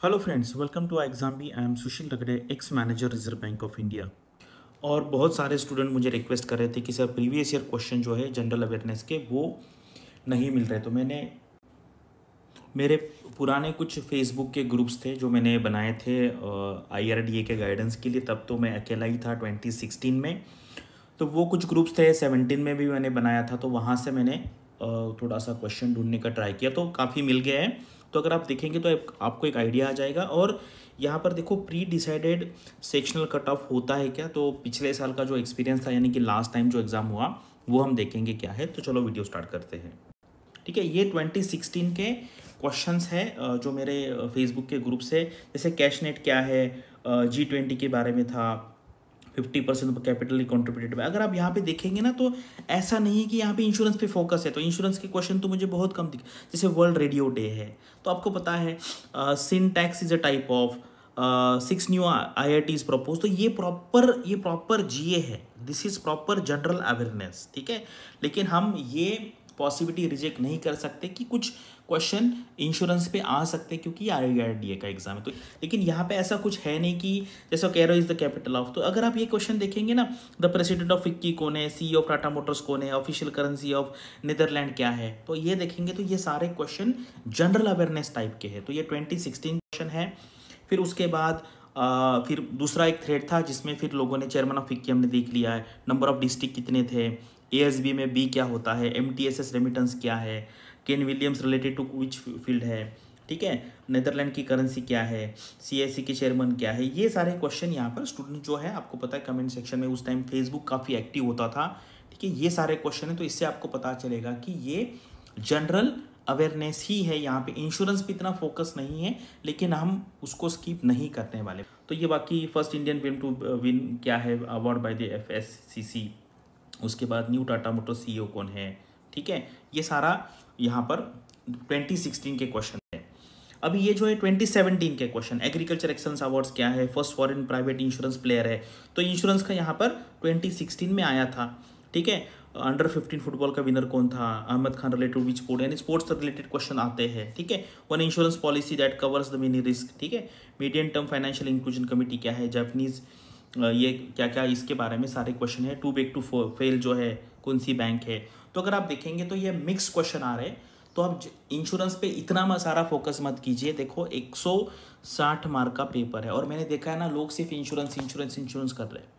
Hello friends, welcome to exam B. I am Sushil Ragade, ex manager Reserve Bank of India. और बहुत सारे student मुझे request कर रहे थे कि सर प्रीवियस ईयर क्वेश्चन जो है जनरल अवेयरनेस के वो नहीं मिल रहे। तो मैंने मेरे पुराने कुछ फेसबुक के ग्रुप्स थे जो मैंने बनाए थे IRDA के गाइडेंस के लिए। तब तो मैं अकेला ही था 2016 में। तो वो कुछ ग्रुप्स थे, 17 में भी मैंने बनाया था। तो वहाँ से मैंने थोड़ा सा क्वेश्चन ढूंढने का ट्राई किया, तो काफ़ी मिल गए हैं। तो अगर आप देखेंगे तो आपको एक आइडिया आ जाएगा। और यहाँ पर देखो, pre decided sectional cut off होता है क्या। तो पिछले साल का जो एक्सपीरियंस था, यानी कि लास्ट टाइम जो एग्ज़ाम हुआ, वो हम देखेंगे क्या है। तो चलो वीडियो स्टार्ट करते हैं। ठीक है, ये 2016 के क्वेश्चंस है जो मेरे फेसबुक के ग्रुप से। जैसे कैश नेट क्या है, G20 के बारे में था, 50% कैपिटल कॉन्ट्रीब्यूटेड। अगर आप यहाँ पे देखेंगे ना, तो ऐसा नहीं है कि यहाँ पे इंश्योरेंस पे फोकस है। तो इंश्योरेंस के क्वेश्चन तो मुझे बहुत कम दिखे। जैसे वर्ल्ड रेडियो डे है, तो आपको पता है sin tax is a type of 6 new IITs propose. तो ये प्रॉपर GA है, this is proper general awareness. ठीक है, लेकिन हम ये पॉसिबिलिटी रिजेक्ट नहीं कर सकते कि कुछ क्वेश्चन इंश्योरेंस पे आ सकते, क्योंकि IRDA का एग्जाम है। तो लेकिन यहाँ पे ऐसा कुछ है नहीं कि जैसा Cairo is the capital of. तो अगर आप ये क्वेश्चन देखेंगे ना, द प्रेसिडेंट ऑफ फिक्की कौन है, CEO ऑफ टाटा मोटर्स कौन है, ऑफिशियल करेंसी ऑफ नीदरलैंड क्या है, तो ये देखेंगे तो ये सारे क्वेश्चन जनरल अवेयरनेस टाइप के हैं। तो ये 2016 क्वेश्चन है। फिर उसके बाद फिर दूसरा एक थ्रेड था जिसमें फिर लोगों ने चेयरमैन ऑफ फिक्की हमने देख लिया है, नंबर ऑफ डिस्ट्रिक्ट कितने थे, ASB में B क्या होता है, MTSS रेमिटेंस क्या है, Ken Williams related to which field है, ठीक है, नीदरलैंड की करेंसी क्या है, CIC के चेयरमैन क्या है। ये सारे क्वेश्चन यहाँ पर स्टूडेंट जो है, आपको पता है कमेंट सेक्शन में उस टाइम फेसबुक काफ़ी एक्टिव होता था। ठीक है, ये सारे क्वेश्चन है। तो इससे आपको पता चलेगा कि ये जनरल अवेयरनेस ही है। यहाँ पे इंश्योरेंस पे इतना फोकस नहीं है, लेकिन हम उसको स्किप नहीं करने वाले। तो ये बाकी first Indian film to win क्या है, अवार्ड बाय द FSCC। उसके बाद न्यू टाटा मोटर CEO कौन है। ठीक है, ये सारा यहाँ पर 2016 के क्वेश्चन है। अभी ये जो है 2017 के क्वेश्चन, एग्रीकल्चर एक्सलेंस अवार्ड्स क्या है, first foreign private insurance player है। तो इंश्योरेंस का यहाँ पर 2016 में आया था। ठीक है, अंडर 15 फुटबॉल का विनर कौन था, Ahmed Khan related which sport, यानी स्पोर्ट्स से रिलेटेड क्वेश्चन आते हैं। ठीक है, one insurance policy that covers the mini risk. ठीक है, medium term financial inclusion committee क्या है, जापानीज ये क्या क्या, इसके बारे में सारे क्वेश्चन है। टू बिग टू फेल जो है, कौन सी बैंक है। तो अगर आप देखेंगे तो ये मिक्स क्वेश्चन आ रहे हैं। तो आप इंश्योरेंस पे इतना सारा फोकस मत कीजिए। देखो 160 मार्क का पेपर है, और मैंने देखा है ना, लोग सिर्फ इंश्योरेंस कर रहे हैं।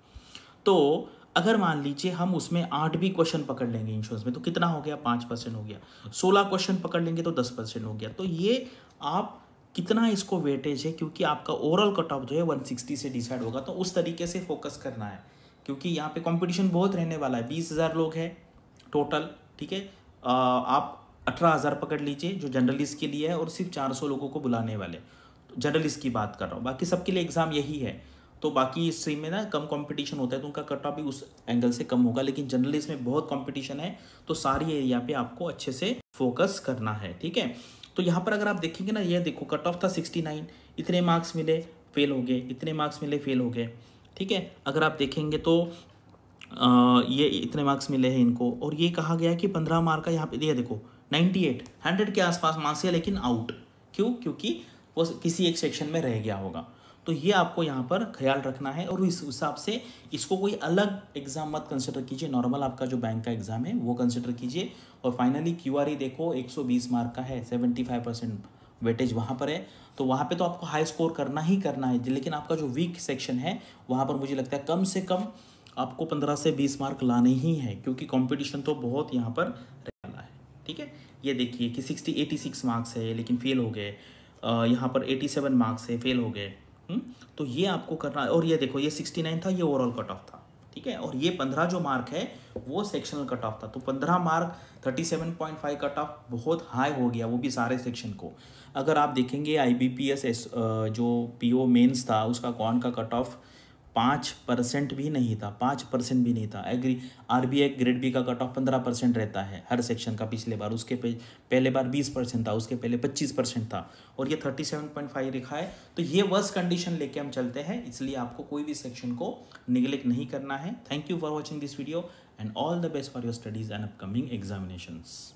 तो अगर मान लीजिए हम उसमें 8 भी क्वेश्चन पकड़ लेंगे इंश्योरेंस में, तो कितना हो गया, 5% हो गया। 16 क्वेश्चन पकड़ लेंगे तो 10% हो गया। तो ये आप कितना इसको वेटेज है, क्योंकि आपका ओवरऑल कट ऑफ जो है 160 से डिसाइड होगा। तो उस तरीके से फोकस करना है, क्योंकि यहाँ पे कंपटीशन बहुत रहने वाला है। 20,000 लोग हैं टोटल। ठीक है, आप 18,000 पकड़ लीजिए जो जर्नलिस्ट के लिए है, और सिर्फ 400 लोगों को बुलाने वाले। तो जर्नलिस्ट की बात कर रहा हूँ, बाकी सबके लिए एग्जाम यही है। तो बाकी स्ट्रीम में ना कम कंपटीशन होता है, तो उनका कट ऑफ भी उस एंगल से कम होगा। लेकिन जर्नलिस्ट में बहुत कंपटीशन है, तो सारी एरिया पे आपको अच्छे से फोकस करना है। ठीक है, तो यहाँ पर अगर आप देखेंगे ना, ये देखो कट ऑफ था 69, इतने मार्क्स मिले फेल हो गए, इतने मार्क्स मिले फेल हो गए। ठीक है, अगर आप देखेंगे तो ये इतने मार्क्स मिले हैं इनको, और ये कहा गया है कि 15 मार्क का यहाँ पे ये देखो 98 100 के आसपास मार्क्स है, लेकिन आउट क्यों, क्योंकि वो किसी एक सेक्शन में रह गया होगा। तो ये आपको यहाँ पर ख्याल रखना है, और इस हिसाब से इसको कोई अलग एग्जाम मत कंसिडर कीजिए। नॉर्मल आपका जो बैंक का एग्जाम है वो कंसिडर कीजिए। और फाइनली QRE देखो 120 मार्क का है, 75% वेटेज वहाँ पर है। तो वहाँ पे तो आपको हाई स्कोर करना ही करना है। लेकिन आपका जो वीक सेक्शन है, वहाँ पर मुझे लगता है कम से कम आपको 15 से 20 मार्क लाने ही है, क्योंकि कंपटीशन तो बहुत यहाँ पर रहने वाला है। ठीक है, ये देखिए कि 86 मार्क्स है लेकिन फेल हो गए, यहाँ पर 87 मार्क्स है, फेल हो गए। तो ये आपको करना है। और ये देखो ये 69 था, ये ओवरऑल कट ऑफ था। ठीक है, और ये 15 जो मार्क है वो सेक्शनल कट ऑफ था। तो 15 मार्क 37.5 कट ऑफ बहुत हाई हो गया, वो भी सारे सेक्शन को। अगर आप देखेंगे IBPS जो PO मेंस था, उसका कौन का कट ऑफ 5% भी नहीं था, 5% भी नहीं था। RBI ग्रेड B का कट ऑफ 15% रहता है हर सेक्शन का। पिछले बार उसके पहले बार 20% था, उसके पहले 25% था, और ये 37.5 लिखा है। तो ये वर्स्ट कंडीशन लेके हम चलते हैं, इसलिए आपको कोई भी सेक्शन को निगलेक्ट नहीं करना है। Thank you for watching this video, and all the best for your studies and upcoming examinations.